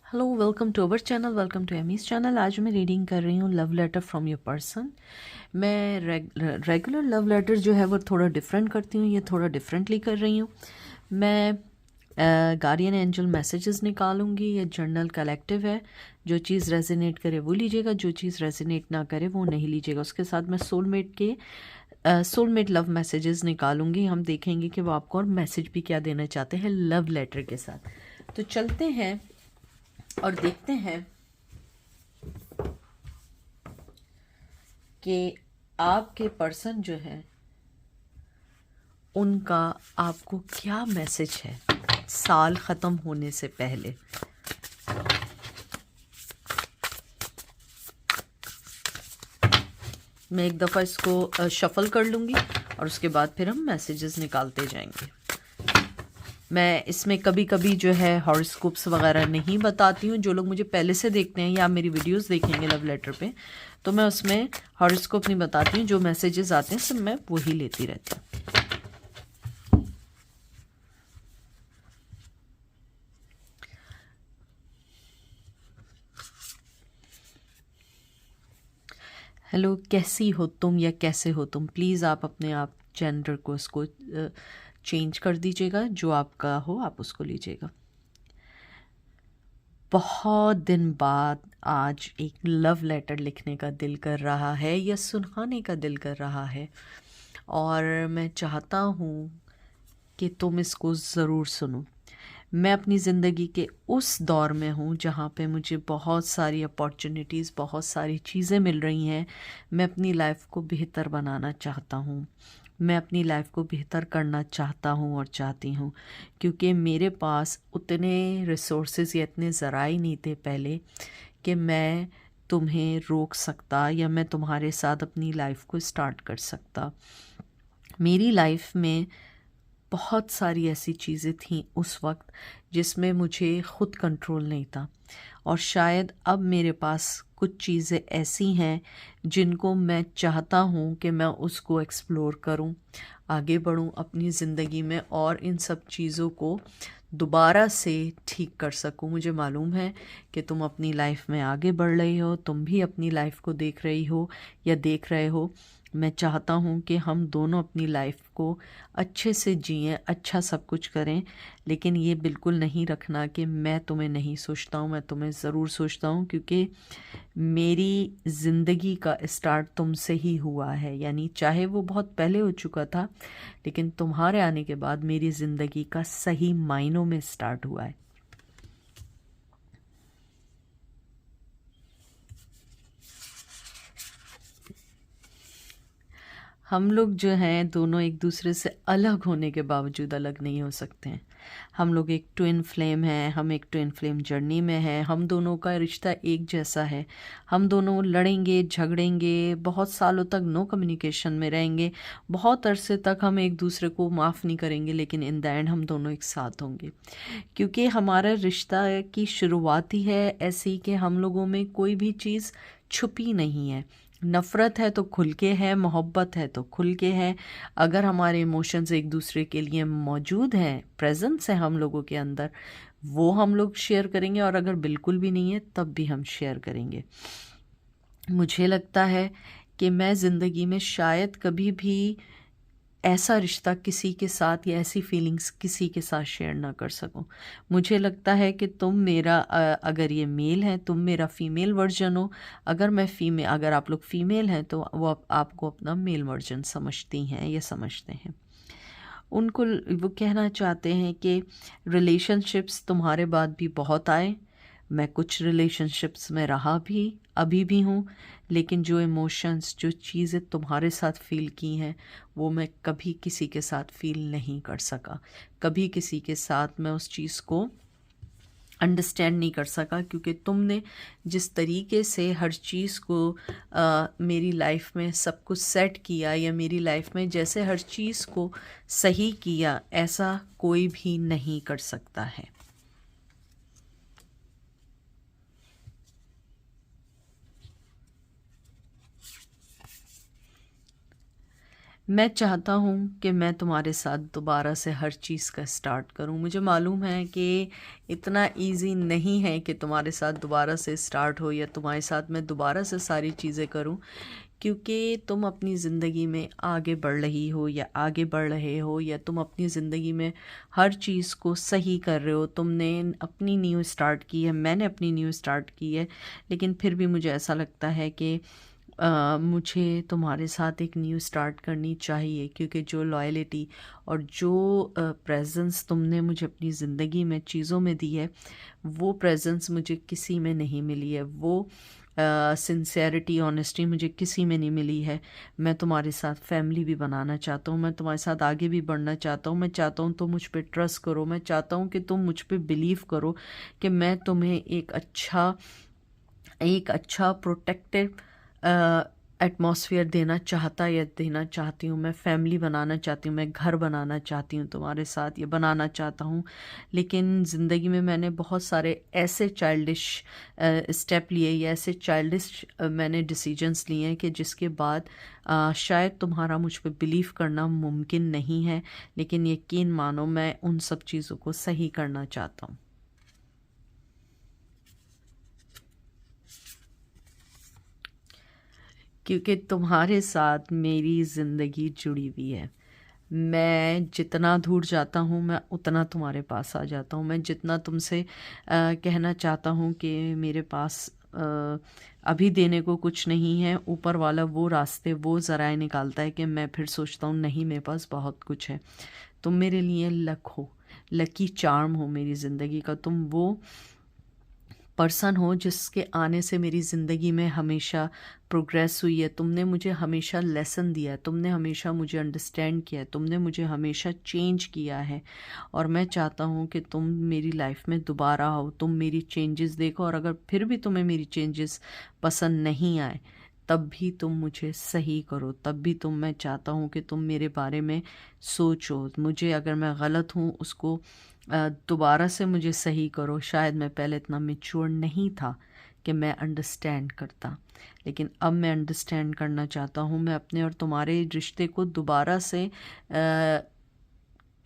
Hello, welcome to our channel, welcome to Amy's channel. आज मैं reading कर रही हूँ love letter from your person. मैं रेगुलर लव लेटर जो है वो थोड़ा डिफरेंट करती हूँ, ये थोड़ा डिफरेंटली कर रही हूँ। मैं गार्डियन एंजल मैसेजेस निकालूंगी। ये जर्नल कलेक्टिव है। जो चीज़ रेजोनेट करे वो लीजिएगा, जो चीज़ रेजोनेट ना करे वो नहीं लीजिएगा। उसके साथ मैं सोलमेट लव मैसेजेस निकालूंगी। हम देखेंगे कि वो आपको और मैसेज भी क्या देना चाहते हैं लव लेटर के साथ। तो चलते हैं और देखते हैं कि आपके पर्सन जो है उनका आपको क्या मैसेज है साल ख़त्म होने से पहले। मैं एक दफ़ा इसको शफल कर लूँगी और उसके बाद फिर हम मैसेजेस निकालते जाएंगे। मैं इसमें कभी कभी जो है हॉरोस्कोप्स वगैरह नहीं बताती हूँ। जो लोग मुझे पहले से देखते हैं या मेरी वीडियोस देखेंगे लव लेटर पे, तो मैं उसमें हॉरोस्कोप नहीं बताती हूँ। जो मैसेजेस आते हैं सब मैं वही लेती रहती हूँ। हेलो, कैसी हो तुम या कैसे हो तुम? प्लीज़ आप अपने आप जेंडर को उसको चेंज कर दीजिएगा। जो आपका हो आप उसको लीजिएगा। बहुत दिन बाद आज एक लव लेटर लिखने का दिल कर रहा है या सुनाने का दिल कर रहा है, और मैं चाहता हूँ कि तुम इसको ज़रूर सुनो। मैं अपनी ज़िंदगी के उस दौर में हूँ जहाँ पे मुझे बहुत सारी अपॉर्चुनिटीज़, बहुत सारी चीज़ें मिल रही हैं। मैं अपनी लाइफ को बेहतर बनाना चाहता हूँ। मैं अपनी लाइफ को बेहतर करना चाहता हूँ और चाहती हूँ, क्योंकि मेरे पास उतने रिसोर्सेज या इतने ज़राए नहीं थे पहले कि मैं तुम्हें रोक सकता या मैं तुम्हारे साथ अपनी लाइफ को स्टार्ट कर सकता। मेरी लाइफ में बहुत सारी ऐसी चीज़ें थीं उस वक्त जिसमें मुझे ख़ुद कंट्रोल नहीं था, और शायद अब मेरे पास कुछ चीज़ें ऐसी हैं जिनको मैं चाहता हूँ कि मैं उसको एक्सप्लोर करूँ, आगे बढ़ूँ अपनी ज़िंदगी में और इन सब चीज़ों को दोबारा से ठीक कर सकूँ। मुझे मालूम है कि तुम अपनी लाइफ में आगे बढ़ रही हो, तुम भी अपनी लाइफ को देख रही हो या देख रहे हो। मैं चाहता हूँ कि हम दोनों अपनी लाइफ को अच्छे से जिएं, अच्छा सब कुछ करें। लेकिन ये बिल्कुल नहीं रखना कि मैं तुम्हें नहीं सोचता हूँ, मैं तुम्हें ज़रूर सोचता हूँ, क्योंकि मेरी ज़िंदगी का स्टार्ट तुमसे ही हुआ है। यानी चाहे वो बहुत पहले हो चुका था, लेकिन तुम्हारे आने के बाद मेरी ज़िंदगी का सही मायनों में स्टार्ट हुआ है। हम लोग जो हैं दोनों एक दूसरे से अलग होने के बावजूद अलग नहीं हो सकते हैं। हम लोग एक ट्विन फ्लेम हैं, हम एक ट्विन फ्लेम जर्नी में हैं। हम दोनों का रिश्ता एक जैसा है। हम दोनों लड़ेंगे, झगड़ेंगे, बहुत सालों तक नो कम्युनिकेशन में रहेंगे, बहुत अरसे तक हम एक दूसरे को माफ़ नहीं करेंगे, लेकिन इन द एंड हम दोनों एक साथ होंगे। क्योंकि हमारा रिश्ता की शुरुआत ही है ऐसी कि हम लोगों में कोई भी चीज़ छुपी नहीं है। नफ़रत है तो खुल के है, मोहब्बत है तो खुल के है। अगर हमारे इमोशंस एक दूसरे के लिए मौजूद हैं, प्रेजेंस है हम लोगों के अंदर, वो हम लोग शेयर करेंगे, और अगर बिल्कुल भी नहीं है तब भी हम शेयर करेंगे। मुझे लगता है कि मैं ज़िंदगी में शायद कभी भी ऐसा रिश्ता किसी के साथ या ऐसी फीलिंग्स किसी के साथ शेयर ना कर सकूं। मुझे लगता है कि तुम मेरा अगर ये मेल है, तुम मेरा फीमेल वर्जन हो। अगर आप लोग फीमेल हैं तो वो आपको अपना मेल वर्जन समझती हैं या समझते हैं। उनको वो कहना चाहते हैं कि रिलेशनशिप्स तुम्हारे बाद भी बहुत आए। मैं कुछ रिलेशनशिप्स में रहा भी, अभी भी हूँ, लेकिन जो इमोशंस, जो चीज़ें तुम्हारे साथ फ़ील की हैं, वो मैं कभी किसी के साथ फ़ील नहीं कर सका। कभी किसी के साथ मैं उस चीज़ को अंडरस्टैंड नहीं कर सका, क्योंकि तुमने जिस तरीके से हर चीज़ को मेरी लाइफ में सब कुछ सेट किया, या मेरी लाइफ में जैसे हर चीज़ को सही किया, ऐसा कोई भी नहीं कर सकता है। मैं चाहता हूँ कि मैं तुम्हारे साथ दोबारा से हर चीज़ का स्टार्ट करूँ। मुझे मालूम है कि इतना इजी नहीं है कि तुम्हारे साथ दोबारा से स्टार्ट हो या तुम्हारे साथ मैं दोबारा से सारी चीज़ें करूँ, क्योंकि तुम अपनी ज़िंदगी में आगे बढ़ रही हो या आगे बढ़ रहे हो, या तुम अपनी ज़िंदगी में हर चीज़ को सही कर रहे हो। तुमने अपनी न्यू स्टार्ट की है, मैंने अपनी न्यू स्टार्ट की है, लेकिन फिर भी मुझे ऐसा लगता है कि मुझे तुम्हारे साथ एक न्यू स्टार्ट करनी चाहिए, क्योंकि जो लॉयल्टी और जो प्रेजेंस तुमने मुझे अपनी ज़िंदगी में चीज़ों में दी है, वो प्रेजेंस मुझे किसी में नहीं मिली है। वो सिंसेरिटी, ऑनेस्टी मुझे किसी में नहीं मिली है। मैं तुम्हारे साथ फैमिली भी बनाना चाहता हूँ, मैं तुम्हारे साथ आगे भी बढ़ना चाहता हूँ। मैं चाहता हूँ तुम मुझ पे ट्रस्ट करो, मैं चाहता हूँ कि तुम मुझ पे बिलीव करो कि मैं तुम्हें एक अच्छा प्रोटेक्टिव एटमॉस्फेयर देना चाहता या देना चाहती हूँ। मैं फैमिली बनाना चाहती हूँ, मैं घर बनाना चाहती हूँ तुम्हारे साथ, ये बनाना चाहता हूँ। लेकिन ज़िंदगी में मैंने बहुत सारे ऐसे चाइल्डिश स्टेप लिए या ऐसे चाइल्डिश मैंने डिसीजंस लिए हैं कि जिसके बाद शायद तुम्हारा मुझ पे बिलीव करना मुमकिन नहीं है, लेकिन यकीन मानो मैं उन सब चीज़ों को सही करना चाहता हूँ। क्योंकि तुम्हारे साथ मेरी ज़िंदगी जुड़ी हुई है। मैं जितना दूर जाता हूँ मैं उतना तुम्हारे पास आ जाता हूँ। मैं जितना तुमसे कहना चाहता हूँ कि मेरे पास अभी देने को कुछ नहीं है, ऊपर वाला वो रास्ते, वो ज़राए निकालता है कि मैं फिर सोचता हूँ नहीं, मेरे पास बहुत कुछ है। तुम मेरे लिए लक हो, लकी चार्म हो मेरी ज़िंदगी का। तुम वो पर्सन हो जिसके आने से मेरी ज़िंदगी में हमेशा प्रोग्रेस हुई है। तुमने मुझे हमेशा लेसन दिया है, तुमने हमेशा मुझे अंडरस्टैंड किया है, तुमने मुझे हमेशा चेंज किया है। और मैं चाहता हूँ कि तुम मेरी लाइफ में दोबारा आओ, तुम मेरी चेंजेस देखो, और अगर फिर भी तुम्हें मेरी चेंजेस पसंद नहीं आए, तब भी तुम मुझे सही करो। तब भी मैं चाहता हूँ कि तुम मेरे बारे में सोचो, मुझे अगर मैं गलत हूँ उसको दोबारा से मुझे सही करो। शायद मैं पहले इतना मैच्योर नहीं था कि मैं अंडरस्टैंड करता, लेकिन अब मैं अंडरस्टैंड करना चाहता हूँ। मैं अपने और तुम्हारे रिश्ते को दोबारा से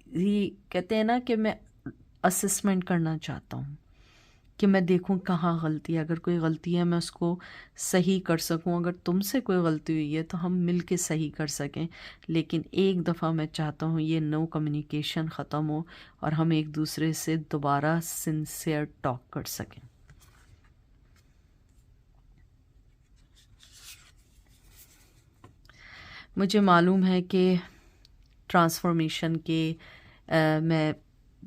ये कहते हैं ना कि मैं असेसमेंट करना चाहता हूँ, कि मैं देखूं कहाँ गलती है। अगर कोई गलती है मैं उसको सही कर सकूं। अगर तुमसे कोई गलती हुई है तो हम मिल के सही कर सकें। लेकिन एक दफ़ा मैं चाहता हूँ ये नो कम्युनिकेशन ख़त्म हो और हम एक दूसरे से दोबारा सिंसियर टॉक कर सकें। मुझे मालूम है कि ट्रांसफॉर्मेशन के मैं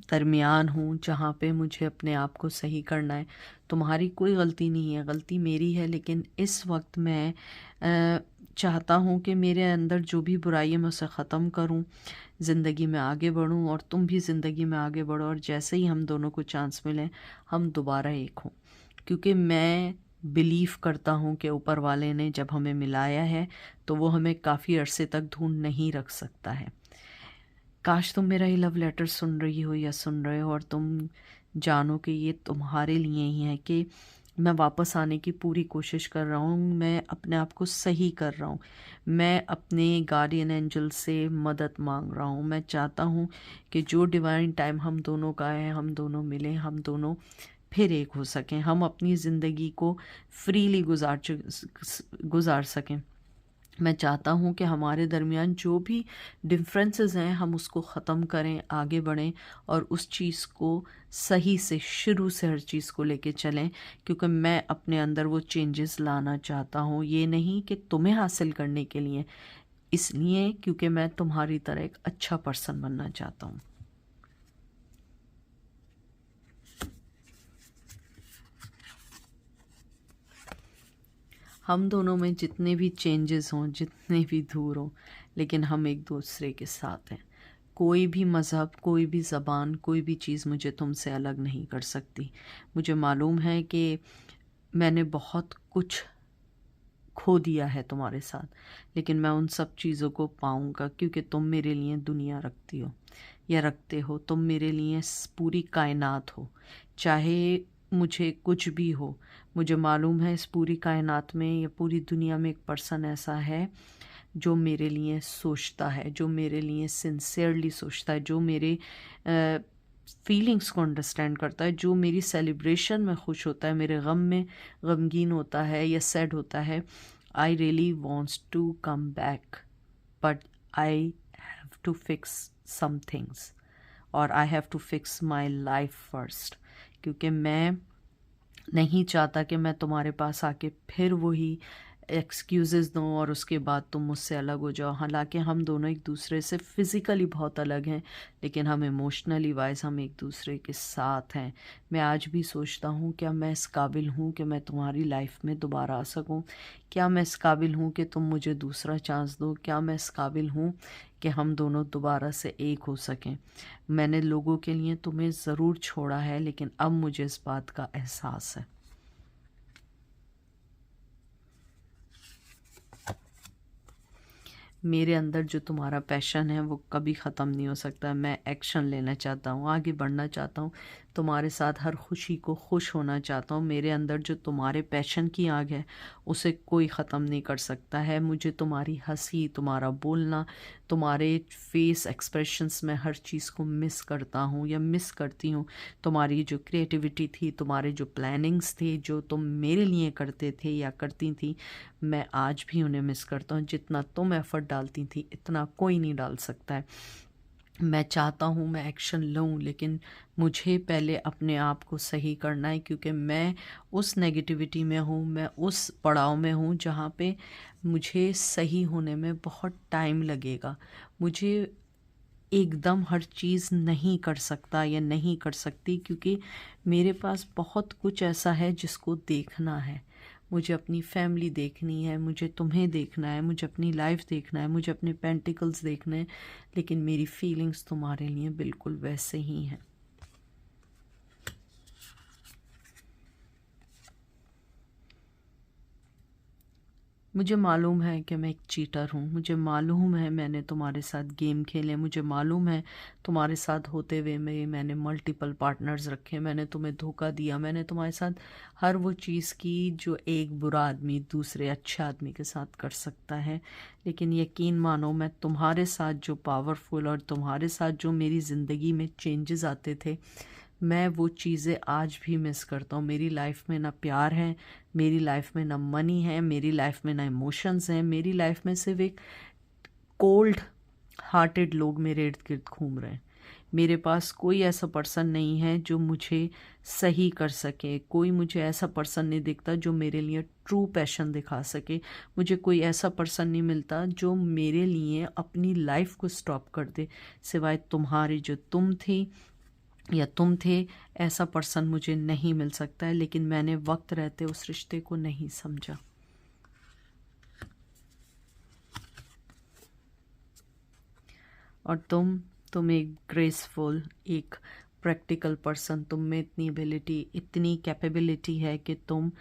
दरमियान हूँ, जहाँ पे मुझे अपने आप को सही करना है। तुम्हारी कोई गलती नहीं है, गलती मेरी है। लेकिन इस वक्त मैं चाहता हूँ कि मेरे अंदर जो भी बुराई है मैं उसे ख़त्म करूँ, ज़िंदगी में आगे बढ़ूँ, और तुम भी ज़िंदगी में आगे बढ़ो। और जैसे ही हम दोनों को चांस मिले हम दोबारा एक हों, क्योंकि मैं बिलीव करता हूँ कि ऊपर वाले ने जब हमें मिलाया है तो वो हमें काफ़ी अरसे तक ढूंढ नहीं रख सकता है। काश तुम मेरा ये लव लेटर सुन रही हो या सुन रहे हो, और तुम जानो कि ये तुम्हारे लिए ही है, कि मैं वापस आने की पूरी कोशिश कर रहा हूँ। मैं अपने आप को सही कर रहा हूँ। मैं अपने गार्डियन एंजल से मदद मांग रहा हूँ। मैं चाहता हूँ कि जो डिवाइन टाइम हम दोनों का है, हम दोनों मिलें, हम दोनों फिर एक हो सकें, हम अपनी ज़िंदगी को फ्रीली गुजार सकें। मैं चाहता हूँ कि हमारे दरमियान जो भी डिफरेंसेस हैं हम उसको ख़त्म करें, आगे बढ़ें, और उस चीज़ को सही से शुरू से हर चीज़ को लेके चलें। क्योंकि मैं अपने अंदर वो चेंजेस लाना चाहता हूँ, ये नहीं कि तुम्हें हासिल करने के लिए, इसलिए क्योंकि मैं तुम्हारी तरह एक अच्छा पर्सन बनना चाहता हूँ। हम दोनों में जितने भी चेंजेस हों, जितने भी दूर हों, लेकिन हम एक दूसरे के साथ हैं। कोई भी मज़हब, कोई भी ज़बान, कोई भी चीज़ मुझे तुमसे अलग नहीं कर सकती। मुझे मालूम है कि मैंने बहुत कुछ खो दिया है तुम्हारे साथ, लेकिन मैं उन सब चीज़ों को पाऊंगा, क्योंकि तुम मेरे लिए दुनिया रखती हो या रखते हो। तुम मेरे लिए पूरी कायनात हो। चाहे मुझे कुछ भी हो, मुझे मालूम है इस पूरी कायनात में या पूरी दुनिया में एक पर्सन ऐसा है जो मेरे लिए सोचता है, जो मेरे लिए सिंसियरली सोचता है, जो मेरे फीलिंग्स को अंडरस्टैंड करता है, जो मेरी सेलिब्रेशन में खुश होता है, मेरे गम में गमगीन होता है या सैड होता है। I really wants to come back, but I have to fix some things, और I have to fix my life first, क्योंकि मैं नहीं चाहता कि मैं तुम्हारे पास आके फिर वही एक्सक्यूज़ेस दूँ और उसके बाद तुम मुझसे अलग हो जाओ। हालांकि हम दोनों एक दूसरे से फ़िज़िकली बहुत अलग हैं, लेकिन हम इमोशनली वाइज हम एक दूसरे के साथ हैं। मैं आज भी सोचता हूँ, क्या मैं इस काबिल हूँ कि मैं तुम्हारी लाइफ में दोबारा आ सकूँ? क्या मैं इस काबिल हूँ कि तुम मुझे दूसरा चांस दो? क्या मैं इस काबिल हूँ कि हम दोनों दोबारा से एक हो सकें? मैंने लोगों के लिए तुम्हें ज़रूर छोड़ा है, लेकिन अब मुझे इस बात का एहसास है। मेरे अंदर जो तुम्हारा पैशन है वो कभी ख़त्म नहीं हो सकता। मैं एक्शन लेना चाहता हूँ, आगे बढ़ना चाहता हूँ, तुम्हारे साथ हर खुशी को खुश होना चाहता हूँ। मेरे अंदर जो तुम्हारे पैशन की आग है उसे कोई ख़त्म नहीं कर सकता है। मुझे तुम्हारी हंसी, तुम्हारा बोलना, तुम्हारे फेस एक्सप्रेशंस में हर चीज़ को मिस करता हूँ या मिस करती हूँ। तुम्हारी जो क्रिएटिविटी थी, तुम्हारे जो प्लानिंग्स थे, जो तुम मेरे लिए करते थे या करती थी, मैं आज भी उन्हें मिस करता हूँ। जितना तुम एफ़र्ट डालती थी इतना कोई नहीं डाल सकता है। मैं चाहता हूँ मैं एक्शन लूँ, लेकिन मुझे पहले अपने आप को सही करना है, क्योंकि मैं उस नेगेटिविटी में हूँ, मैं उस पड़ाव में हूँ जहाँ पे मुझे सही होने में बहुत टाइम लगेगा। मुझे एकदम हर चीज़ नहीं कर सकता या नहीं कर सकती, क्योंकि मेरे पास बहुत कुछ ऐसा है जिसको देखना है। मुझे अपनी फैमिली देखनी है, मुझे तुम्हें देखना है, मुझे अपनी लाइफ देखना है, मुझे अपने पेंटिकल्स देखने हैं, लेकिन मेरी फीलिंग्स तुम्हारे लिए बिल्कुल वैसे ही हैं। मुझे मालूम है कि मैं एक चीटर हूँ, मुझे मालूम है मैंने तुम्हारे साथ गेम खेले, मुझे मालूम है तुम्हारे साथ होते हुए मैंने मल्टीपल पार्टनर्स रखे, मैंने तुम्हें धोखा दिया, मैंने तुम्हारे साथ हर वो चीज़ की जो एक बुरा आदमी दूसरे अच्छे आदमी के साथ कर सकता है। लेकिन यकीन मानो, मैं तुम्हारे साथ जो पावरफुल और तुम्हारे साथ जो मेरी ज़िंदगी में चेंजेस आते थे, मैं वो चीज़ें आज भी मिस करता हूँ। मेरी लाइफ में ना प्यार है, मेरी लाइफ में ना मनी है, मेरी लाइफ में ना इमोशंस हैं, मेरी लाइफ में सिर्फ एक कोल्ड हार्टेड लोग मेरे इर्द गिर्द घूम रहे हैं। मेरे पास कोई ऐसा पर्सन नहीं है जो मुझे सही कर सके, कोई मुझे ऐसा पर्सन नहीं दिखता जो मेरे लिए ट्रू पैशन दिखा सके, मुझे कोई ऐसा पर्सन नहीं मिलता जो मेरे लिए अपनी लाइफ को स्टॉप कर दे, सिवाय तुम्हारी जो तुम थी या तुम थे। ऐसा पर्सन मुझे नहीं मिल सकता है, लेकिन मैंने वक्त रहते उस रिश्ते को नहीं समझा। और तुम एक ग्रेसफुल, एक प्रैक्टिकल पर्सन, तुम में इतनी एबिलिटी, इतनी कैपेबिलिटी है कि तुम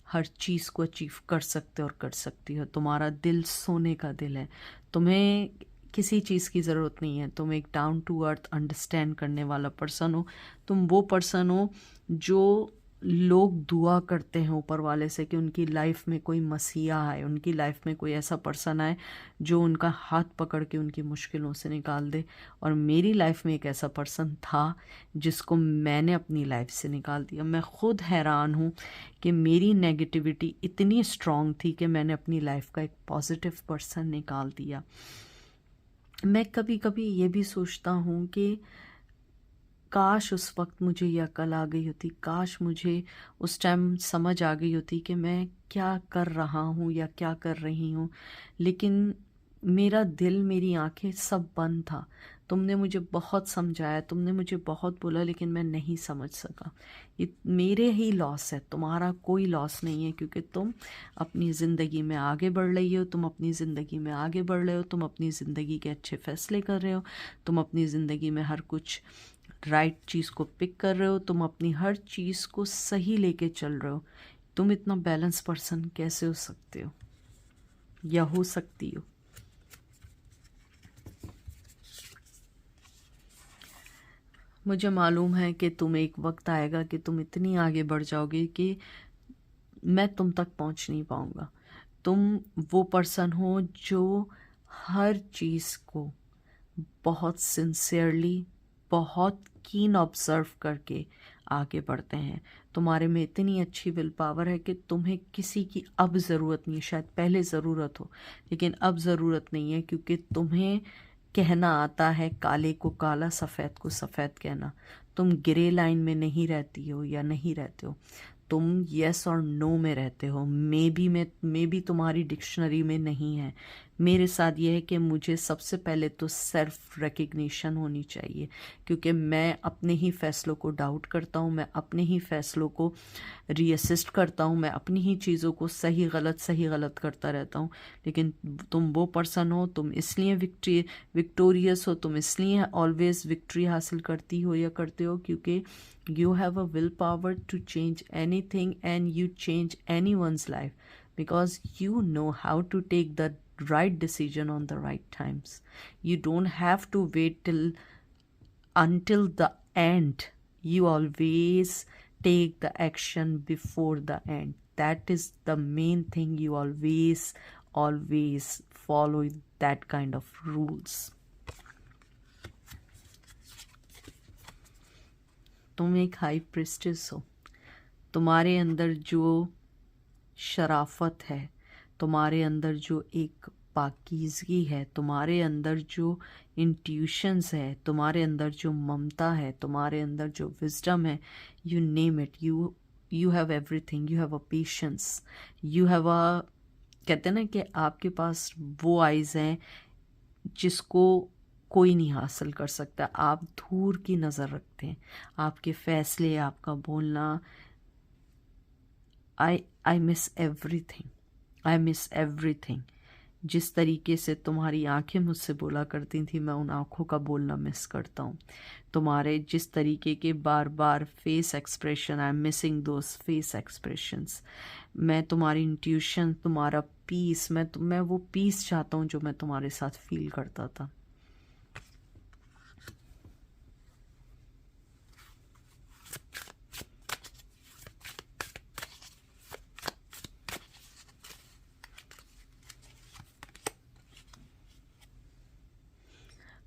हर चीज़ को अचीव कर सकते हो और कर सकती हो। तुम्हारा दिल सोने का दिल है, तुम्हें किसी चीज़ की ज़रूरत नहीं है। तुम एक डाउन टू अर्थ अंडरस्टैंड करने वाला पर्सन हो। तुम वो पर्सन हो जो लोग दुआ करते हैं ऊपर वाले से कि उनकी लाइफ में कोई मसीहा आए, उनकी लाइफ में कोई ऐसा पर्सन आए जो उनका हाथ पकड़ के उनकी मुश्किलों से निकाल दे। और मेरी लाइफ में एक ऐसा पर्सन था जिसको मैंने अपनी लाइफ से निकाल दिया। मैं खुद हैरान हूँ कि मेरी नेगेटिविटी इतनी स्ट्रांग थी कि मैंने अपनी लाइफ का एक पॉजिटिव पर्सन निकाल दिया। मैं कभी कभी ये भी सोचता हूँ कि काश उस वक्त मुझे यह अकल आ गई होती, काश मुझे उस टाइम समझ आ गई होती कि मैं क्या कर रहा हूँ या क्या कर रही हूँ। लेकिन मेरा दिल, मेरी आंखें सब बंद था। तुमने मुझे बहुत समझाया, तुमने मुझे बहुत बोला, लेकिन मैं नहीं समझ सका। ये मेरे ही लॉस है, तुम्हारा कोई लॉस नहीं है, क्योंकि तुम अपनी ज़िंदगी में आगे बढ़ रही हो, तुम अपनी ज़िंदगी में आगे बढ़ रहे हो, तुम अपनी ज़िंदगी के अच्छे फैसले कर रहे हो, तुम अपनी ज़िंदगी में हर कुछ राइट चीज़ को पिक कर रहे हो, तुम अपनी हर चीज़ को सही लेके चल रहे हो। तुम इतना बैलेंस पर्सन कैसे हो सकते हो या हो सकती हो? मुझे मालूम है कि तुम एक वक्त आएगा कि तुम इतनी आगे बढ़ जाओगे कि मैं तुम तक पहुंच नहीं पाऊंगा। तुम वो पर्सन हो जो हर चीज़ को बहुत सिंसियरली, बहुत कीन ऑब्जर्व करके आगे बढ़ते हैं। तुम्हारे में इतनी अच्छी विल पावर है कि तुम्हें किसी की अब ज़रूरत नहीं है। शायद पहले ज़रूरत हो, लेकिन अब ज़रूरत नहीं है, क्योंकि तुम्हें कहना आता है काले को काला, सफ़ेद को सफ़ेद कहना। तुम ग्रे लाइन में नहीं रहती हो या नहीं रहते हो, तुम यस और नो में रहते हो। मे बी तुम्हारी डिक्शनरी में नहीं है। मेरे साथ ये है कि मुझे सबसे पहले तो सेल्फ रिकग्निशन होनी चाहिए, क्योंकि मैं अपने ही फैसलों को डाउट करता हूँ, मैं अपने ही फैसलों को रीअसिस्ट करता हूँ, मैं अपनी ही चीज़ों को सही गलत करता रहता हूँ। लेकिन तुम वो पर्सन हो, तुम इसलिए विक्टोरियस हो, तुम इसलिए ऑलवेज विक्ट्री हासिल करती हो या करते हो, क्योंकि you have a willpower to change anything and you change anyone's life because you know how to take the right decision on the right times. You don't have to wait until the end. You always take the action before the end. That is the main thing. You always follow that kind of rules. तुम एक high priestess हो। तुम्हारे अंदर जो शराफत है, तुम्हारे अंदर जो एक पाकीज़गी है, तुम्हारे अंदर जो इंट्यूशंस है, तुम्हारे अंदर जो ममता है, तुम्हारे अंदर जो विजडम है, you name it, you have everything. You have a patience, you have a, कहते हैं ना कि आपके पास वो आइज़ हैं जिसको कोई नहीं हासिल कर सकता। आप दूर की नज़र रखते हैं, आपके फैसले, आपका बोलना। I miss everything, I miss everything. जिस तरीके से तुम्हारी आंखें मुझसे बोला करती थी, मैं उन आंखों का बोलना मिस करता हूँ। तुम्हारे जिस तरीके के बार बार face expression, I am missing those face expressions. मैं तुम्हारी इंट्यूशन, तुम्हारा पीस, मैं वो पीस चाहता हूँ जो मैं तुम्हारे साथ फील करता था।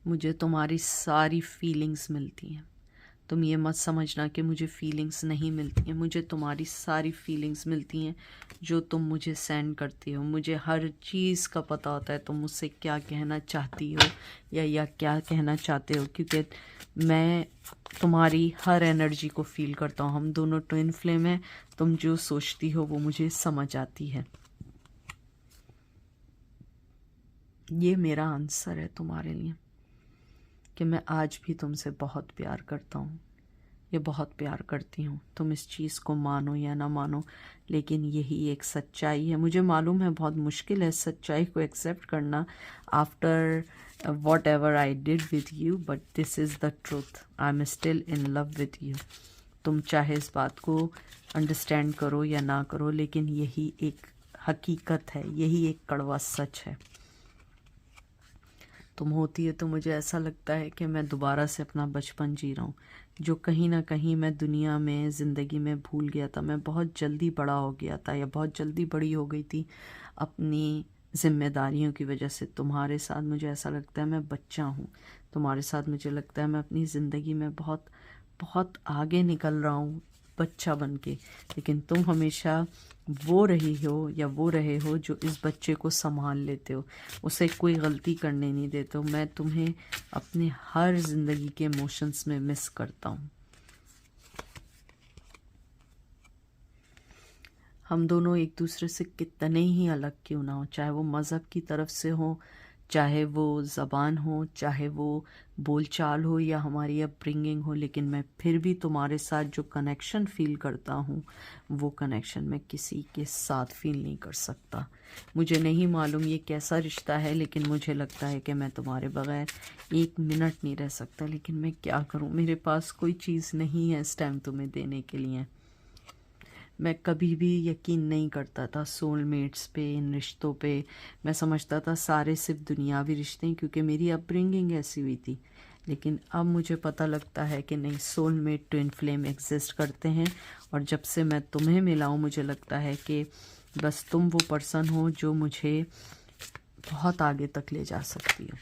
मुझे तुम्हारी सारी फीलिंग्स मिलती हैं। तुम ये मत समझना कि मुझे फीलिंग्स नहीं मिलती हैं। मुझे तुम्हारी सारी फीलिंग्स मिलती हैं जो तुम मुझे सेंड करती हो। मुझे हर चीज़ का पता होता है तुम मुझसे क्या कहना चाहती हो या क्या कहना चाहते हो, क्योंकि मैं तुम्हारी हर एनर्जी को फील करता हूँ। हम दोनों ट्विन फ्लेम हैं। तुम जो सोचती हो वो मुझे समझ आती है। ये मेरा आंसर है तुम्हारे लिए कि मैं आज भी तुमसे बहुत प्यार करता हूँ, ये बहुत प्यार करती हूँ। तुम इस चीज़ को मानो या ना मानो, लेकिन यही एक सच्चाई है। मुझे मालूम है बहुत मुश्किल है सच्चाई को एक्सेप्ट करना after what ever I did with you, but this is the truth. I am still in love with you. तुम चाहे इस बात को अंडरस्टैंड करो या ना करो, लेकिन यही एक हकीकत है, यही एक कड़वा सच है। तुम होती है तो मुझे ऐसा लगता है कि मैं दोबारा से अपना बचपन जी रहा हूँ, जो कहीं ना कहीं मैं दुनिया में, ज़िंदगी में भूल गया था। मैं बहुत जल्दी बड़ा हो गया था या बहुत जल्दी बड़ी हो गई थी अपनी जिम्मेदारियों की वजह से। तुम्हारे साथ मुझे ऐसा लगता है मैं बच्चा हूँ। तुम्हारे साथ मुझे लगता है मैं अपनी ज़िंदगी में बहुत बहुत आगे निकल रहा हूँ बच्चा बन के। लेकिन तुम हमेशा वो रही हो या वो रहे हो जो इस बच्चे को संभाल लेते हो, उसे कोई गलती करने नहीं देते हो। मैं तुम्हें अपने हर ज़िंदगी के इमोशंस में मिस करता हूँ। हम दोनों एक दूसरे से कितने ही अलग क्यों ना हो, चाहे वो मज़हब की तरफ से हो, चाहे वो ज़बान हो, चाहे वो बोलचाल हो या हमारी अपब्रिंगिंग हो, लेकिन मैं फिर भी तुम्हारे साथ जो कनेक्शन फ़ील करता हूँ वो कनेक्शन मैं किसी के साथ फ़ील नहीं कर सकता। मुझे नहीं मालूम ये कैसा रिश्ता है, लेकिन मुझे लगता है कि मैं तुम्हारे बग़ैर एक मिनट नहीं रह सकता। लेकिन मैं क्या करूँ, मेरे पास कोई चीज़ नहीं है इस टाइम तुम्हें देने के लिए। मैं कभी भी यकीन नहीं करता था सोलमेट्स पे, इन रिश्तों पे। मैं समझता था सारे सिर्फ दुनियावी रिश्ते हैं, क्योंकि मेरी अपब्रिंगिंग ऐसी हुई थी। लेकिन अब मुझे पता लगता है कि नहीं, सोलमेट ट्विन फ्लेम एग्जिस्ट करते हैं। और जब से मैं तुम्हें मिला हूँ, मुझे लगता है कि बस तुम वो पर्सन हो जो मुझे बहुत आगे तक ले जा सकती हो।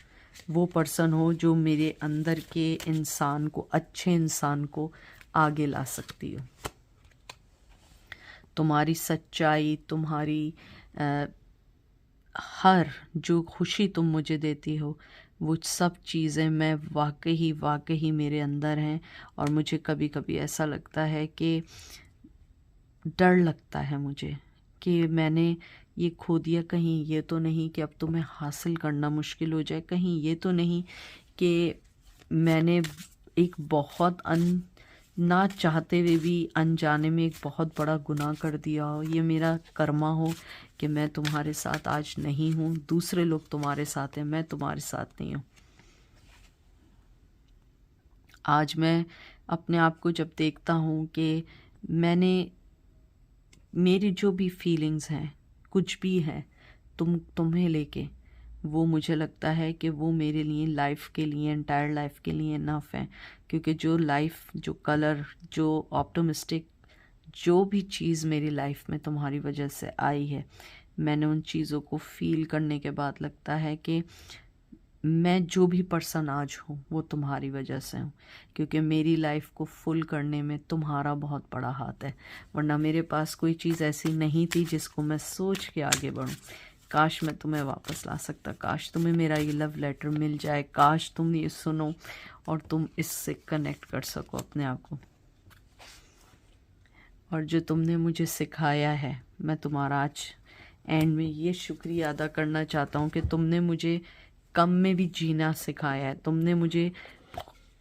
वो पर्सन हो जो मेरे अंदर के इंसान को, अच्छे इंसान को आगे ला सकती हो। तुम्हारी सच्चाई, तुम्हारी हर जो खुशी तुम मुझे देती हो, वो सब चीज़ें मैं वाकई मेरे अंदर हैं। और मुझे कभी कभी ऐसा लगता है कि डर लगता है मुझे कि मैंने ये खो दिया, कहीं ये तो नहीं कि अब तुम्हें हासिल करना मुश्किल हो जाए, कहीं ये तो नहीं कि मैंने एक बहुत ना चाहते हुए भी अनजाने में एक बहुत बड़ा गुनाह कर दिया हो, ये मेरा कर्मा हो कि मैं तुम्हारे साथ आज नहीं हूँ, दूसरे लोग तुम्हारे साथ हैं, मैं तुम्हारे साथ नहीं हूँ। आज मैं अपने आप को जब देखता हूँ कि मैंने, मेरी जो भी फीलिंग्स हैं, कुछ भी है तुम्हें लेके, वो मुझे लगता है कि वो मेरे लिए लाइफ के लिए, एंटायर लाइफ के लिए इनफ है। क्योंकि जो लाइफ, जो कलर, जो ऑप्टिमिस्टिक, जो भी चीज़ मेरी लाइफ में तुम्हारी वजह से आई है, मैंने उन चीज़ों को फील करने के बाद लगता है कि मैं जो भी पर्सन आज हूँ वो तुम्हारी वजह से हूँ। क्योंकि मेरी लाइफ को फुल करने में तुम्हारा बहुत बड़ा हाथ है, वरना मेरे पास कोई चीज़ ऐसी नहीं थी जिसको मैं सोच के आगे बढ़ूँ। काश मैं तुम्हें वापस ला सकता, काश तुम्हें मेरा ये लव लेटर मिल जाए, काश तुम ये सुनो और तुम इससे कनेक्ट कर सको अपने आप को। और जो तुमने मुझे सिखाया है, मैं तुम्हारा आज एंड में ये शुक्रिया अदा करना चाहता हूँ कि तुमने मुझे कम में भी जीना सिखाया है, तुमने मुझे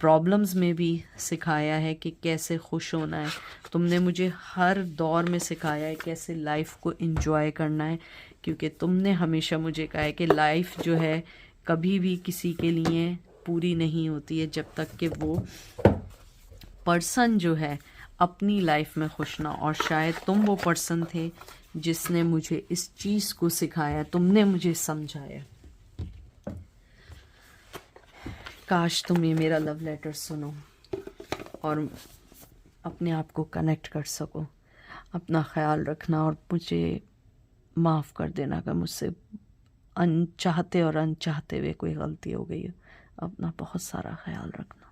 प्रॉब्लम्स में भी सिखाया है कि कैसे खुश होना है, तुमने मुझे हर दौर में सिखाया है कैसे लाइफ को एंजॉय करना है। क्योंकि तुमने हमेशा मुझे कहा है कि लाइफ जो है कभी भी किसी के लिए पूरी नहीं होती है जब तक कि वो पर्सन जो है अपनी लाइफ में खुश ना। और शायद तुम वो पर्सन थे जिसने मुझे इस चीज़ को सिखाया, तुमने मुझे समझाया। काश तुम ये मेरा लव लेटर सुनो और अपने आप को कनेक्ट कर सको। अपना ख्याल रखना और मुझे माफ़ कर देना अगर मुझसे अनचाहते और अनचाहते हुए कोई गलती हो गई हो। अपना बहुत सारा ख्याल रखना।